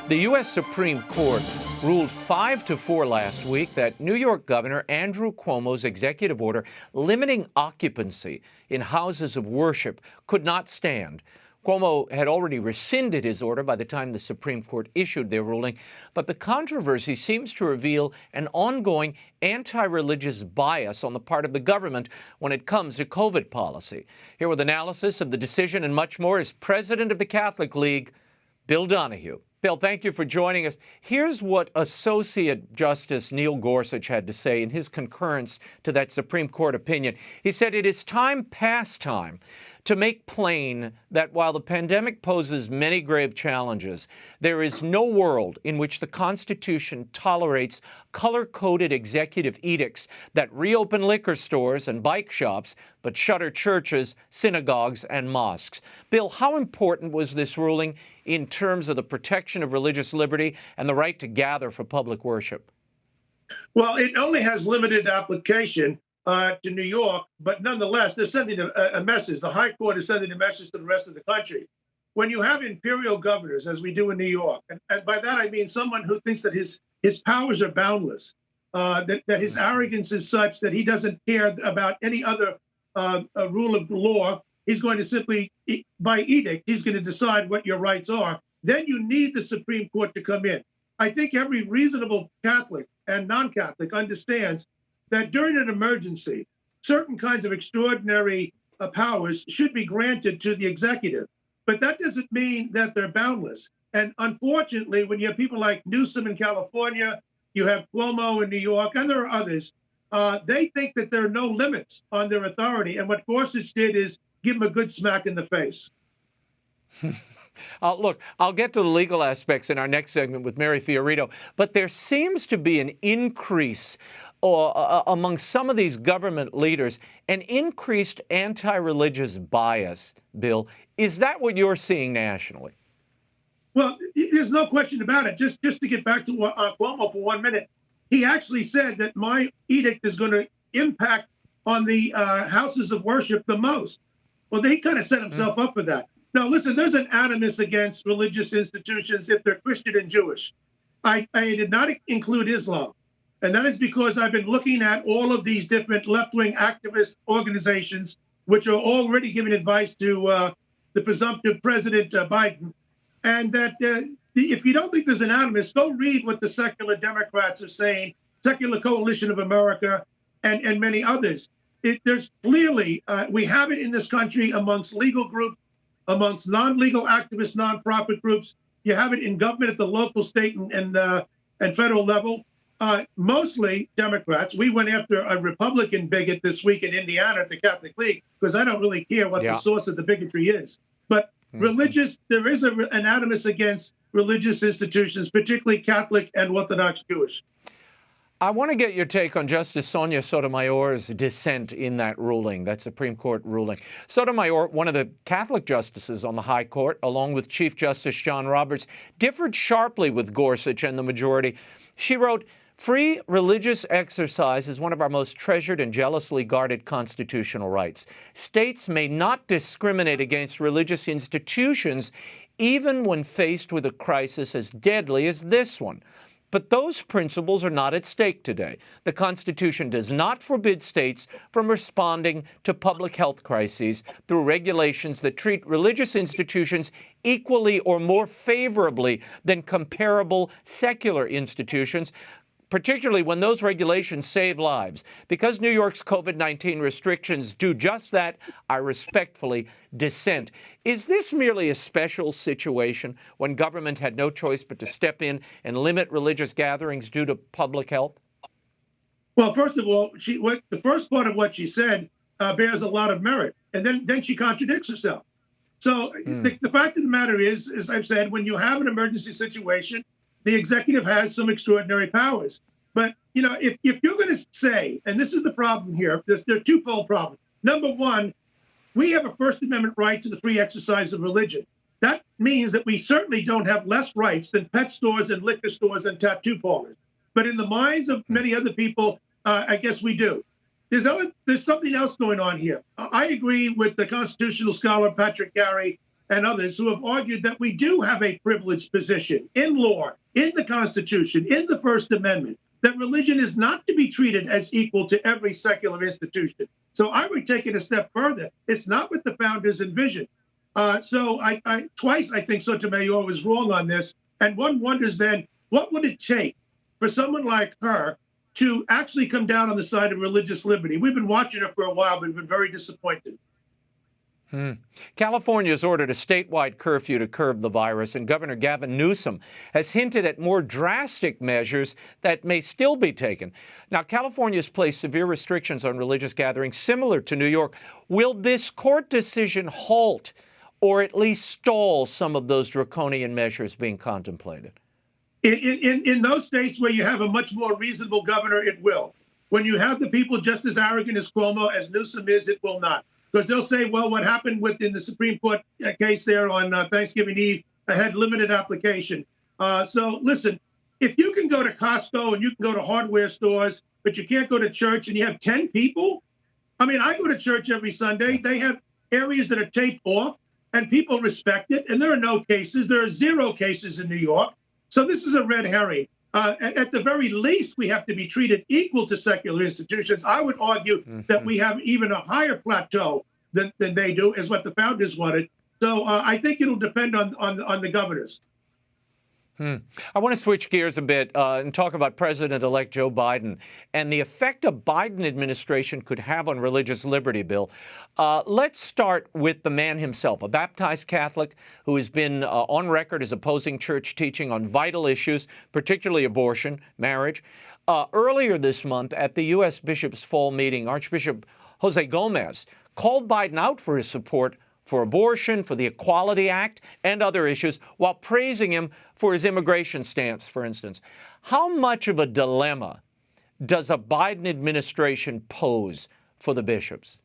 The U.S. Supreme Court ruled 5-4 last week that New York Governor Andrew Cuomo's executive order limiting occupancy in houses of worship could not stand. Cuomo had already rescinded his order by the time the Supreme Court issued their ruling, but the controversy seems to reveal an ongoing anti-religious bias on the part of the government when it comes to COVID policy. Here with analysis of the decision and much more is President of the Catholic League, Bill Donahue. Bill, thank you for joining us. Here's what Associate Justice Neil Gorsuch had to say in his concurrence to that Supreme Court opinion. He said, "It is past time to make plain that while the pandemic poses many grave challenges, there is no world in which the Constitution tolerates color-coded executive edicts that reopen liquor stores and bike shops, but shutter churches, synagogues, and mosques." Bill, how important was this ruling in terms of the protection of religious liberty and the right to gather for public worship? Well, it only has limited application to New York, but nonetheless, they're sending a message. The High Court is sending a message to the rest of the country. When you have imperial governors, as we do in New York, and by that I mean someone who thinks that his powers are boundless, that his arrogance is such that he doesn't care about any other rule of law. He's going to simply, by edict, he's going to decide what your rights are. Then you need the Supreme Court to come in. I think every reasonable Catholic and non-Catholic understands that during an emergency, certain kinds of extraordinary powers should be granted to the executive. But that doesn't mean that they're boundless. And unfortunately, when you have people like Newsom in California, you have Cuomo in New York, and there are others, they think that there are no limits on their authority. And what Gorsuch did is give him a good smack in the face. Look, I'll get to the legal aspects in our next segment with Mary Fiorito, but there seems to be an increase among some of these government leaders, an increased anti-religious bias, Bill. Is that what you're seeing nationally? Well, there's no question about it. Just to get back to Cuomo for 1 minute, he actually said that my edict is going to impact on the houses of worship the most. Well, he kind of set himself up for that. Now, listen, there's an animus against religious institutions if they're Christian and Jewish. I did not include Islam. And that is because I've been looking at all of these different left-wing activist organizations, which are already giving advice to the presumptive President Biden. And that if you don't think there's an animus, go read what the secular Democrats are saying, Secular Coalition of America, and many others. There's clearly, we have it in this country amongst legal groups, amongst non-legal activist nonprofit groups. You have it in government at the local, state, and federal level. Mostly Democrats. We went after a Republican bigot this week in Indiana at the Catholic League because I don't really care what the source of the bigotry is. But religious, there is an animus against religious institutions, particularly Catholic and Orthodox Jewish. I want to get your take on Justice Sonia Sotomayor's dissent in that ruling, that Supreme Court ruling. Sotomayor, one of the Catholic justices on the High Court, along with Chief Justice John Roberts, differed sharply with Gorsuch and the majority. She wrote, "Free religious exercise is one of our most treasured and jealously guarded constitutional rights. States may not discriminate against religious institutions even when faced with a crisis as deadly as this one. But those principles are not at stake today. The Constitution does not forbid states from responding to public health crises through regulations that treat religious institutions equally or more favorably than comparable secular institutions, particularly when those regulations save lives. Because New York's COVID-19 restrictions do just that, I respectfully dissent." Is this merely a special situation when government had no choice but to step in and limit religious gatherings due to public health? Well, first of all, the first part of what she said bears a lot of merit, and then she contradicts herself. So the fact of the matter is, as I've said, when you have an emergency situation, the executive has some extraordinary powers. But, you know, if you're going to say, and this is the problem here, there are twofold problems. Number one, we have a First Amendment right to the free exercise of religion. That means that we certainly don't have less rights than pet stores and liquor stores and tattoo parlors. But in the minds of many other people, I guess we do. There's something else going on here. I agree with the constitutional scholar Patrick Gary and others who have argued that we do have a privileged position in law, in the Constitution, in the First Amendment, that religion is not to be treated as equal to every secular institution. So I would take it a step further. It's not what the founders envisioned. So twice I think Sotomayor was wrong on this. And one wonders then, what would it take for someone like her to actually come down on the side of religious liberty? We've been watching her for a while, but we've been very disappointed. California has ordered a statewide curfew to curb the virus, and Governor Gavin Newsom has hinted at more drastic measures that may still be taken. Now, California has placed severe restrictions on religious gatherings similar to New York. Will this court decision halt or at least stall some of those draconian measures being contemplated? In those states where you have a much more reasonable governor, it will. When you have the people just as arrogant as Cuomo, as Newsom is, it will not. Because they'll say, well, what happened within the Supreme Court case there on Thanksgiving Eve had limited application. So listen, if you can go to Costco and you can go to hardware stores, but you can't go to church and you have 10 people. I mean, I go to church every Sunday. They have areas that are taped off and people respect it. And there are no cases. There are 0 cases in New York. So this is a red herring. At the very least, we have to be treated equal to secular institutions. I would argue that we have even a higher plateau than they do, is what the founders wanted. So I think it'll depend on the governors. I want to switch gears a bit and talk about President-elect Joe Biden and the effect a Biden administration could have on religious liberty, Bill. Let's start with the man himself, a baptized Catholic who has been on record as opposing church teaching on vital issues, particularly abortion, marriage. Earlier this month at the U.S. Bishops' Fall meeting, Archbishop Jose Gomez called Biden out for his support for abortion, for the Equality Act, and other issues, while praising him for his immigration stance, for instance. How much of a dilemma does a Biden administration pose for the bishops?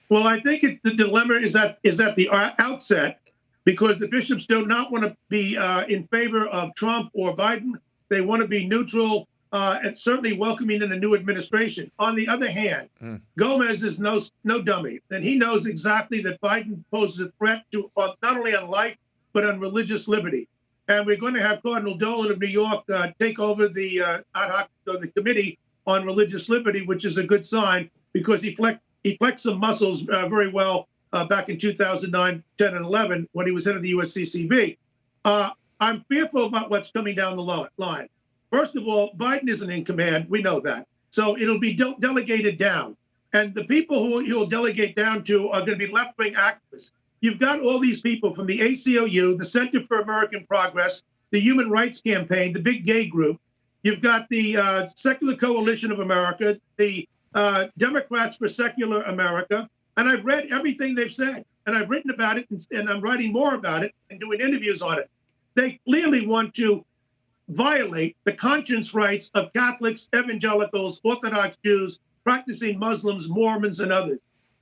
Well, I think the dilemma is at the outset, because the bishops do not want to be in favor of Trump or Biden. They want to be neutral and certainly welcoming in a new administration. On the other hand, Gomez is no dummy, and he knows exactly that Biden poses a threat to not only on life, but on religious liberty. And we're going to have Cardinal Dolan of New York take over the ad hoc, the Committee on Religious Liberty, which is a good sign, because he flexed some muscles very well back in 2009, 10, and 11 when he was head of the USCCB. I'm fearful about what's coming down the line. First of all, Biden isn't in command. We know that. So it'll be delegated down. And the people who he'll delegate down to are going to be left-wing activists. You've got all these people from the ACLU, the Center for American Progress, the Human Rights Campaign, the big gay group. You've got the Secular Coalition of America, the Democrats for Secular America. And I've read everything they've said. And I've written about it, and I'm writing more about it and doing interviews on it. They clearly want to violate the conscience rights of Catholics, evangelicals, Orthodox Jews, practicing Muslims, Mormons, and others.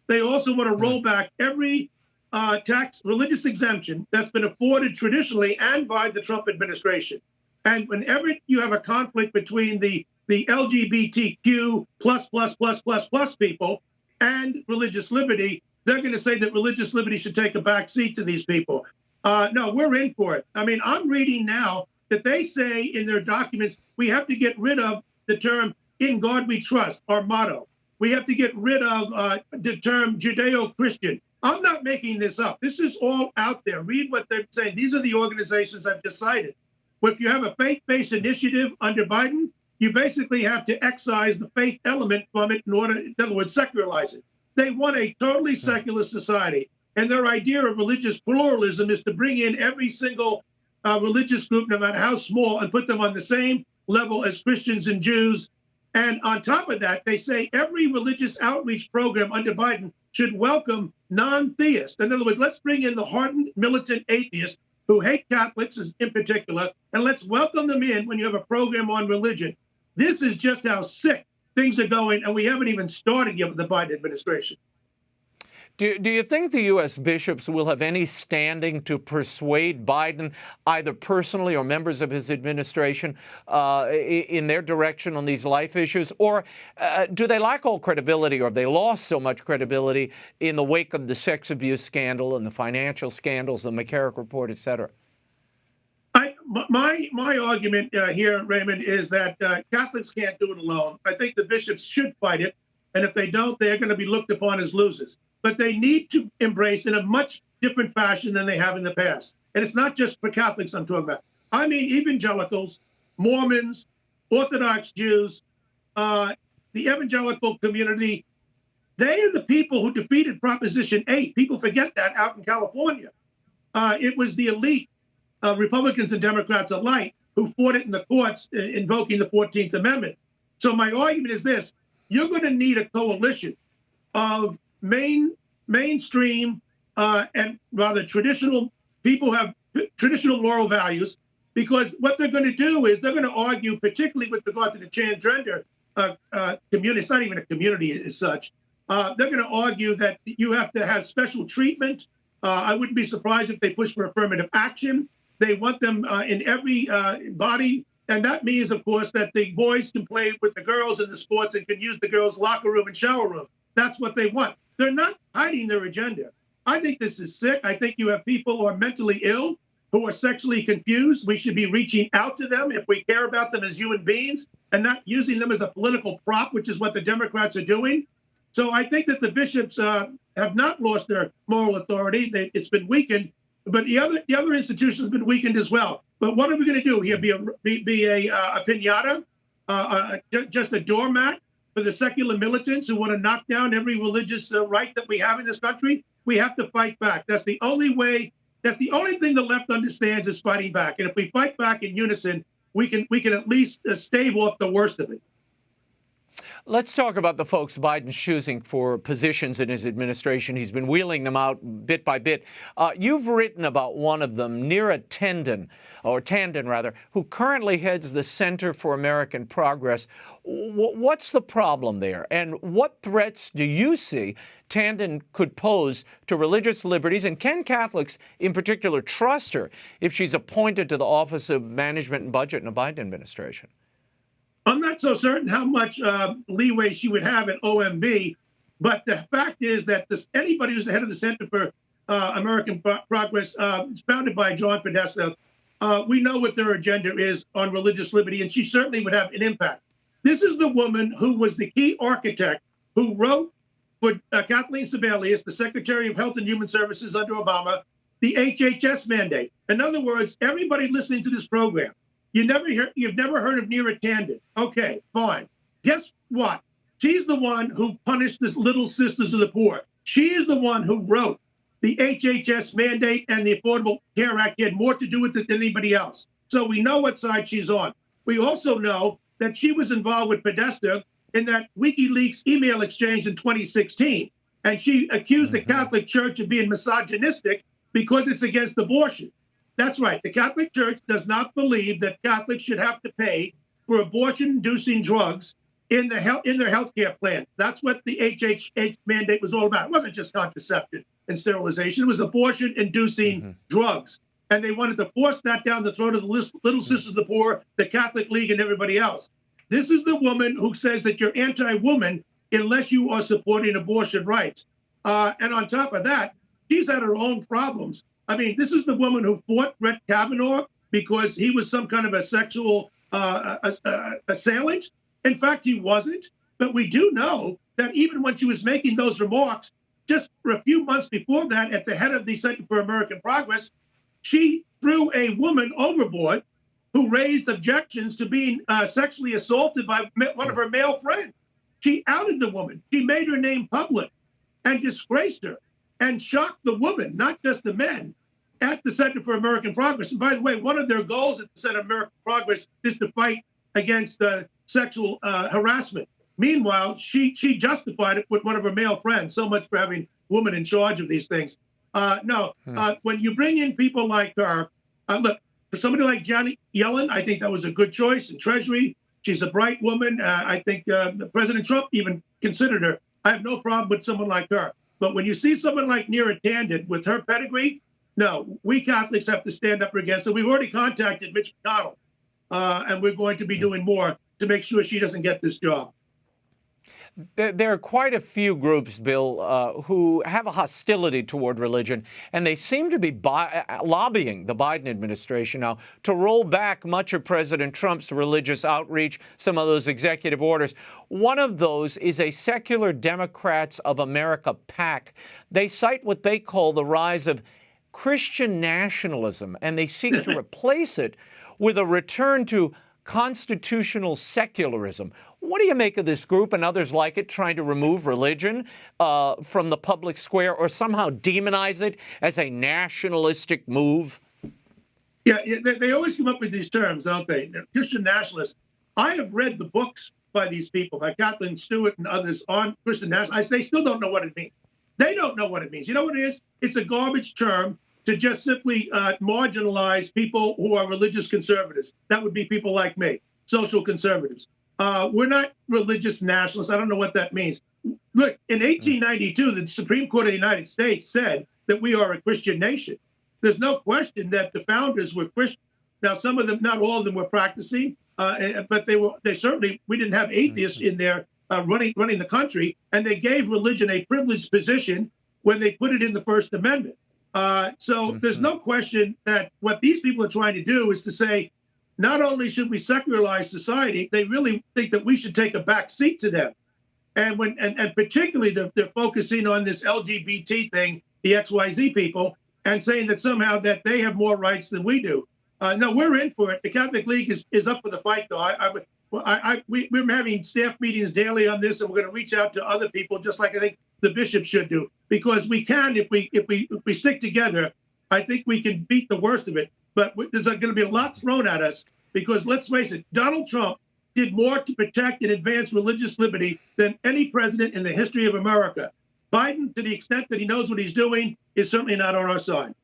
They also want to roll back every tax religious exemption that's been afforded traditionally and by the Trump administration. And whenever you have a conflict between the LGBTQ plus people and religious liberty, they're going to say that religious liberty should take a back seat to these people. No, we're in for it. I mean, I'm reading now that they say in their documents, we have to get rid of the term "in God we trust," our motto. We have to get rid of the term Judeo-Christian. I'm not making this up. This is all out there. Read what they're saying. These are the organizations I've decided. If you have a faith-based initiative under Biden, you basically have to excise the faith element from it in other words, secularize it. They want a totally secular society. And their idea of religious pluralism is to bring in every single religious group, no matter how small, and put them on the same level as Christians and Jews. And on top of that, they say every religious outreach program under Biden should welcome non-theists. In other words, let's bring in the hardened militant atheists who hate Catholics in particular, and let's welcome them in when you have a program on religion. This is just how sick things are going, and we haven't even started yet with the Biden administration. Do you think the U.S. bishops will have any standing to persuade Biden, either personally or members of his administration, in their direction on these life issues? Or do they lack all credibility, or have they lost so much credibility in the wake of the sex abuse scandal and the financial scandals, the McCarrick report, et cetera? My argument here, Raymond, is that Catholics can't do it alone. I think the bishops should fight it. And if they don't, they're going to be looked upon as losers. But they need to embrace in a much different fashion than they have in the past. And it's not just for Catholics I'm talking about. I mean, evangelicals, Mormons, Orthodox Jews, the evangelical community, they are the people who defeated Proposition 8. People forget that out in California. It was the elite, Republicans and Democrats alike, who fought it in the courts, invoking the 14th Amendment. So my argument is this. You're going to need a coalition of mainstream and rather traditional people who have traditional moral values, because what they're going to do is they're going to argue, particularly with regard to the transgender community. It's not even a community as such. They're going to argue that you have to have special treatment. I wouldn't be surprised if they push for affirmative action. They want them in every body. And that means, of course, that the boys can play with the girls in the sports and can use the girls' locker room and shower room. That's what they want. They're not hiding their agenda. I think this is sick. I think you have people who are mentally ill, who are sexually confused. We should be reaching out to them if we care about them as human beings and not using them as a political prop, which is what the Democrats are doing. So I think that the bishops have not lost their moral authority. It's been weakened, but the other institution has been weakened as well. But what are we going to do here? Be a piñata, just a doormat for the secular militants who want to knock down every religious right that we have in this country? We have to fight back. That's the only way. That's the only thing the left understands is fighting back. And if we fight back in unison, we can at least stave off the worst of it. Let's talk about the folks Biden's choosing for positions in his administration. He's been wheeling them out bit by bit. You've written about one of them, Tandon, who currently heads the Center for American Progress. What's the problem there? And what threats do you see Tandon could pose to religious liberties? And can Catholics in particular trust her if she's appointed to the Office of Management and Budget in a Biden administration? I'm not so certain how much leeway she would have at OMB, but the fact is that anybody who's the head of the Center for American Progress is founded by John Podesta. We know what their agenda is on religious liberty, and she certainly would have an impact. This is the woman who was the key architect who wrote for Kathleen Sebelius, the Secretary of Health and Human Services under Obama, the HHS mandate. In other words, everybody listening to this program, you've never heard of Tandon. Okay, fine. Guess what? She's the one who punished the Little Sisters of the Poor. She is the one who wrote the HHS mandate and the Affordable Care Act. Had more to do with it than anybody else. So we know what side she's on. We also know that she was involved with Podesta in that WikiLeaks email exchange in 2016. And she accused the Catholic Church of being misogynistic because it's against abortion. That's right. The Catholic Church does not believe that Catholics should have to pay for abortion-inducing drugs in their health care plan. That's what the HHS mandate was all about. It wasn't just contraception and sterilization. It was abortion-inducing drugs. And they wanted to force that down the throat of the Little Sisters of the Poor, the Catholic League, and everybody else. This is the woman who says that you're anti-woman unless you are supporting abortion rights. And on top of that, she's had her own problems. I mean, this is the woman who fought Brett Kavanaugh because he was some kind of a sexual assailant. In fact, he wasn't. But we do know that even when she was making those remarks, just for a few months before that, at the head of the Center for American Progress, she threw a woman overboard who raised objections to being sexually assaulted by one of her male friends. She outed the woman. She made her name public and disgraced her and shocked the woman, not just the men, at the Center for American Progress. And by the way, one of their goals at the Center for American Progress is to fight against sexual harassment. Meanwhile, she justified it with one of her male friends. So much for having women in charge of these things. When you bring in people like her, look, for somebody like Janet Yellen, I think that was a good choice in Treasury. She's a bright woman. I think President Trump even considered her. I have no problem with someone like her. But when you see someone like Neera Tandon with her pedigree, no, we Catholics have to stand up against it. We've already contacted Mitch McConnell, and we're going to be doing more to make sure she doesn't get this job. There are quite a few groups, Bill, who have a hostility toward religion, and they seem to be lobbying the Biden administration now to roll back much of President Trump's religious outreach, some of those executive orders. One of those is a Secular Democrats of America PAC. They cite what they call the rise of Christian nationalism, and they seek to replace it with a return to constitutional secularism. What do you make of this group and others like it trying to remove religion from the public square or somehow demonize it as a nationalistic move? Yeah, they always come up with these terms, don't they? Christian nationalists. I have read the books by these people, by Kathleen Stewart and others on Christian nationalists. They still don't know what it means. They don't know what it means. You know what it is? It's a garbage term to just simply marginalize people who are religious conservatives. That would be people like me, social conservatives. We're not religious nationalists. I don't know what that means. Look, in 1892, the Supreme Court of the United States said that we are a Christian nation. There's no question that the founders were Christian. Now, some of them, not all of them, were practicing, but they certainly, we didn't have atheists in there running the country, and they gave religion a privileged position when they put it in the First Amendment. So there's no question that what these people are trying to do is to say, not only should we secularize society, they really think that we should take a back seat to them. And particularly they're focusing on this LGBT thing, the XYZ people, and saying that somehow that they have more rights than we do. No, we're in for it. The Catholic League is up for the fight, though. We're having staff meetings daily on this, and we're going to reach out to other people, just like I think the bishop should do, because we can, if we stick together, I think we can beat the worst of it. But there's going to be a lot thrown at us because, let's face it, Donald Trump did more to protect and advance religious liberty than any president in the history of America. Biden, to the extent that he knows what he's doing, is certainly not on our side.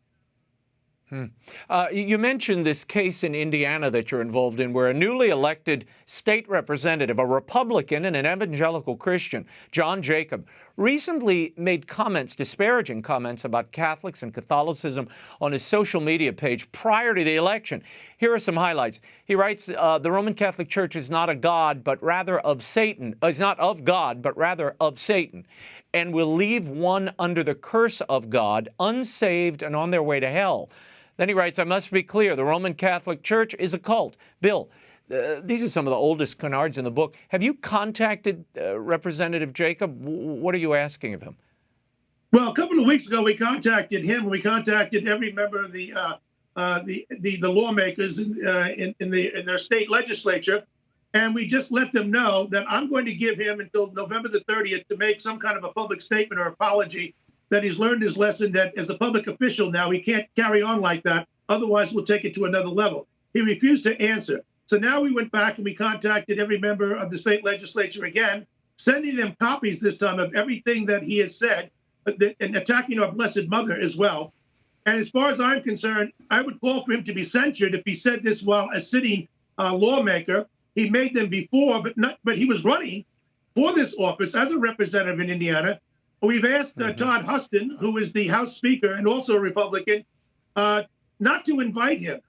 You mentioned this case in Indiana that you're involved in, where a newly elected state representative, a Republican and an evangelical Christian, John Jacob, recently made comments, disparaging comments about Catholics and Catholicism on his social media page prior to the election. Here are some highlights. He writes, the Roman Catholic Church is not a God, but rather of Satan. Is not of God, but rather of Satan, and will leave one under the curse of God, unsaved and on their way to hell. Then he writes, I must be clear, the Roman Catholic Church is a cult. Bill, these are some of the oldest canards in the book. Have you contacted Representative Jacob? What are you asking of him? Well, a couple of weeks ago, we contacted him. We contacted every member of the lawmakers in their state legislature, and we just let them know that I'm going to give him until November the 30th to make some kind of a public statement or apology that he's learned his lesson, that as a public official now, he can't carry on like that. Otherwise, we'll take it to another level. He refused to answer. So now we went back and we contacted every member of the state legislature again, sending them copies this time of everything that he has said, and attacking our Blessed Mother as well. And as far as I'm concerned, I would call for him to be censured if he said this while a sitting lawmaker. He made them before, but he was running for this office as a representative in Indiana. We've asked Todd Huston, who is the House Speaker and also a Republican, not to invite him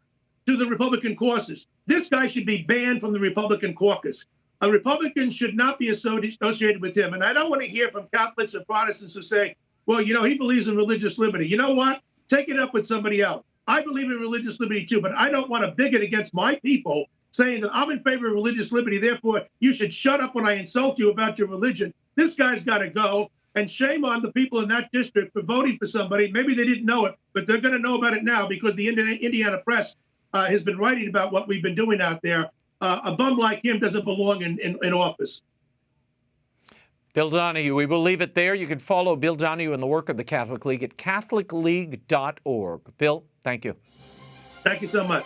to the Republican caucus. This guy should be banned from the Republican caucus. A Republican should not be associated with him. And I don't want to hear from Catholics or Protestants who say, well, you know, he believes in religious liberty. You know what? Take it up with somebody else. I believe in religious liberty too, but I don't want to bigot against my people saying that I'm in favor of religious liberty. Therefore, you should shut up when I insult you about your religion. This guy's got to go. And shame on the people in that district for voting for somebody. Maybe they didn't know it, but they're going to know about it now because the Indiana press has been writing about what we've been doing out there. A bum like him doesn't belong in office. Bill Donahue, we will leave it there. You can follow Bill Donahue and the work of the Catholic League at catholicleague.org. Bill, thank you. Thank you so much.